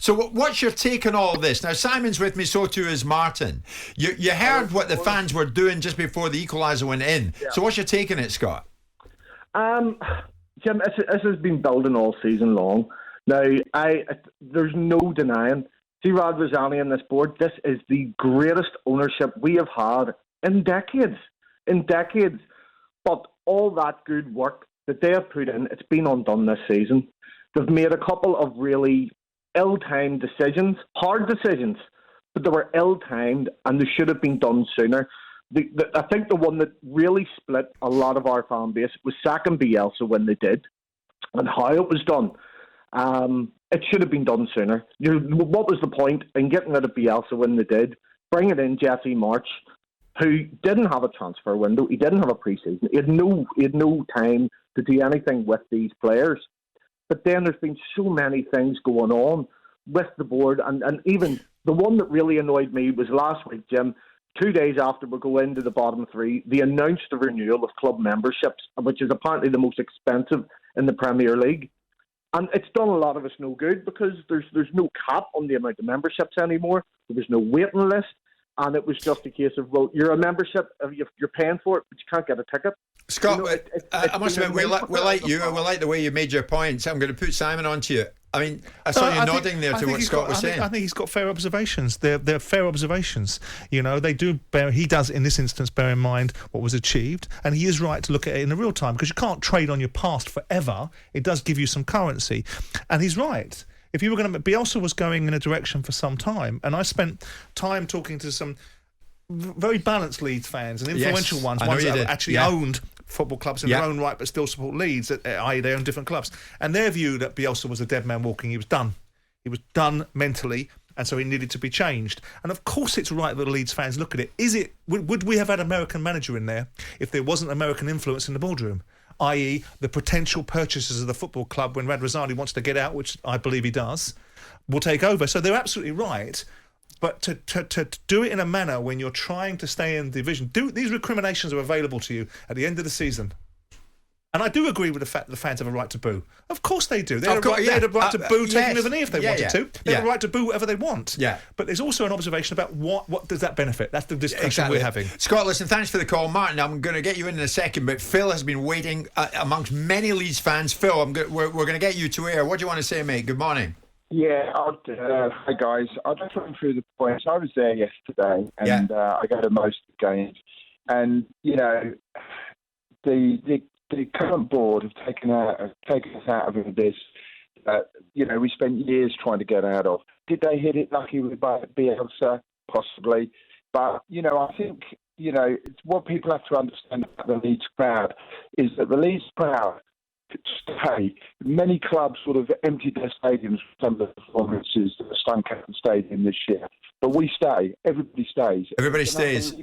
So what's your take on all of this? Now, Simon's with me, so too is Martin. You heard what the fans were doing just before the equaliser went in. Yeah. So what's your take on it, Scott? Jim, this has been building all season long. Now, there's no denying, Rad Razani and this board, this is the greatest ownership we have had in decades. But all that good work that they have put in, it's been undone this season. They've made a couple of really ill-timed decisions, hard decisions, but they were ill-timed and they should have been done sooner. I think the one that really split a lot of our fan base was sacking Bielsa when they did, and how it was done. It should have been done sooner. What was the point in getting rid of Bielsa when they did? Bringing in Jesse March, who didn't have a transfer window. He didn't have a pre-season. He had no time to do anything with these players. But then there's been so many things going on with the board, and even the one that really annoyed me was last week, Jim. 2 days after we go into the bottom three, they announced the renewal of club memberships, which is apparently the most expensive in the Premier League. And it's done a lot of us no good because there's no cap on the amount of memberships anymore. There was no waiting list. And it was just a case of, well, you're a membership, you're paying for it, but you can't get a ticket. Scott, I must admit, we like you, and we like the way you made your points. I'm going to put Simon on to you. I mean, I saw you nodding there to what Scott was saying. I think he's got fair observations. They're fair observations. They do he does in this instance bear in mind what was achieved, and he is right to look at it in the real time because you can't trade on your past forever. It does give you some currency, and he's right. If you were going to, Bielsa was going in a direction for some time, and I spent time talking to some very balanced Leeds fans and influential ones that actually owned football clubs in their own right, but still support Leeds, i.e. they own different clubs. And their view that Bielsa was a dead man walking. He was done. He was done mentally, and so he needed to be changed. And of course, it's right that the Leeds fans look at it. Would we have had an American manager in there if there wasn't American influence in the boardroom? I.e. the potential purchasers of the football club when Radrizzani wants to get out, which I believe he does, will take over. So they're absolutely right. But to do it in a manner when you're trying to stay in the division, these recriminations are available to you at the end of the season. And I do agree with the fact that the fans have a right to boo. Of course they do. They have a right to boo taking of a knee if they wanted to. They have a right to boo whatever they want. Yeah. But there's also an observation about what does that benefit. That's the discussion we're having. Scott, listen, thanks for the call. Martin, I'm going to get you in a second, but Phil has been waiting amongst many Leeds fans. Phil, we're going to get you to air. What do you want to say, mate? Good morning. Yeah, hi guys. I'll just run through the points. I was there yesterday, and I go to most of the games. And, the current board have taken us out of this. We spent years trying to get out of. Did they hit it lucky with Bielsa? Possibly. But, I think, it's what people have to understand about the Leeds crowd is that the Leeds crowd stay. Many clubs sort of emptied their stadiums for some of the performances at the Stonecastle Stadium this year. But we stay. Everybody stays. Everybody stays.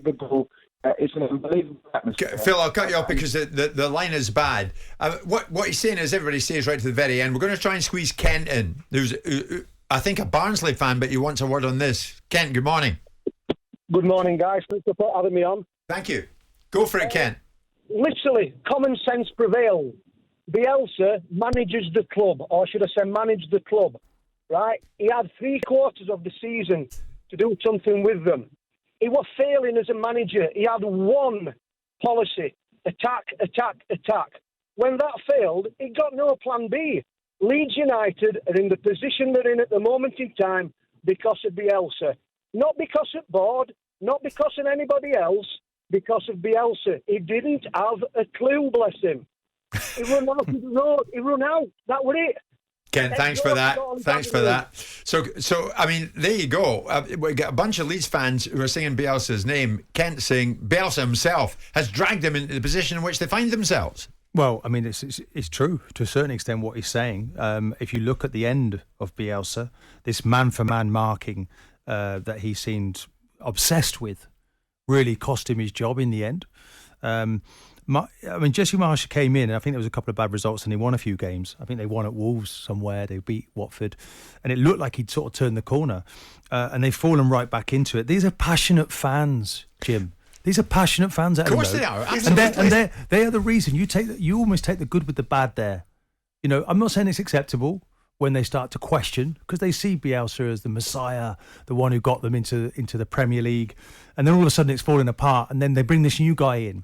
It's an unbelievable atmosphere. Phil, I'll cut you off because the line is bad. What he's saying is everybody stays right to the very end. We're going to try and squeeze Kent in. There's, I think, a Barnsley fan, but he wants a word on this. Kent, good morning. Good morning, guys. Thanks for having me on. Thank you. Go for it, Kent. Literally, common sense prevails. Bielsa manages the club, or should I say managed the club, right? He had 3/4 of the season to do something with them. He was failing as a manager. He had one policy, attack, attack, attack. When that failed, he got no plan B. Leeds United are in the position they're in at the moment in time because of Bielsa. Not because of board, not because of anybody else, because of Bielsa. He didn't have a clue, bless him. He run out of the road. He run out. That was it. Ken, thanks for that. Thanks for that. So I mean, there you go. We got a bunch of Leeds fans who are singing Bielsa's name. Kent saying Bielsa himself has dragged them into the position in which they find themselves. Well, I mean, it's true to a certain extent what he's saying. If you look at the end of Bielsa, this man-for-man marking that he seemed obsessed with really cost him his job in the end. Jesse Marsh came in, and I think there was a couple of bad results, and he won a few games. I think they won at Wolves somewhere. They beat Watford, and it looked like he'd sort of turned the corner, and they've fallen right back into it. These are passionate fans, Jim. These are passionate fans. Of course they are. And they are the reason you almost take the good with the bad there. I'm not saying it's acceptable when they start to question, because they see Bielsa as the Messiah, the one who got them into the Premier League, and then all of a sudden it's falling apart, and then they bring this new guy in,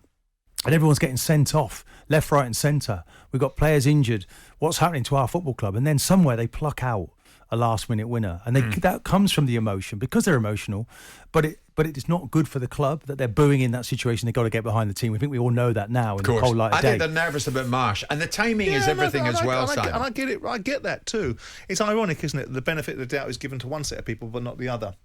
and everyone's getting sent off, left, right and centre. We've got players injured. What's happening to our football club? And then somewhere they pluck out a last-minute winner, and that comes from the emotion, because they're emotional, but it is not good for the club that they're booing in that situation. They've got to get behind the team. We think we all know that now in the cold light of day. I think they're nervous about Marsh, and the timing is everything as well, Simon. And I get it. I get that too. It's ironic, isn't it? The benefit of the doubt is given to one set of people, but not the other.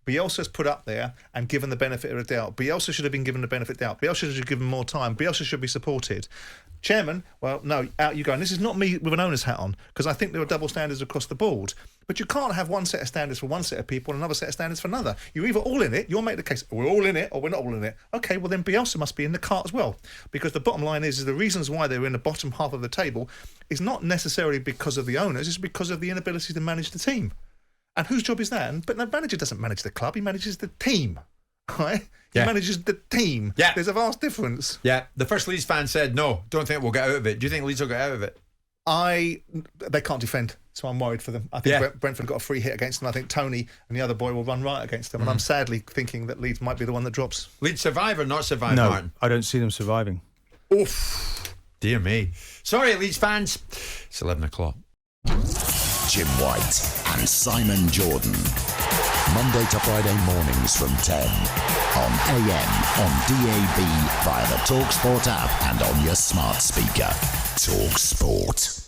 Bielsa's put up there and given the benefit of the doubt. Bielsa should have been given the benefit of the doubt. Bielsa should have given more time. Bielsa should be supported. Chairman, well, no, out you go. And this is not me with an owner's hat on, because I think there are double standards across the board. But you can't have one set of standards for one set of people and another set of standards for another. You're either all in it, you'll make the case, we're all in it, or we're not all in it. Okay, well then Bielsa must be in the cart as well. Because the bottom line is the reasons why they're in the bottom half of the table is not necessarily because of the owners, it's because of the inability to manage the team. And whose job is that? But the manager doesn't manage the club, he manages the team. Right? He manages the team. Yeah. There's a vast difference. Yeah. The first Leeds fan said, no, don't think we'll get out of it. Do you think Leeds will get out of it? They can't defend, so I'm worried for them. I think Brentford got a free hit against them. I think Tony and the other boy will run right against them. And I'm sadly thinking that Leeds might be the one that drops. Leeds survive or not survive, no, Martin? I don't see them surviving. Oof. Dear me. Sorry, Leeds fans. It's 11 o'clock. Jim White and Simon Jordan. Monday to Friday mornings from 10 on AM, on DAB, via the talkSPORT app and on your smart speaker. talkSPORT.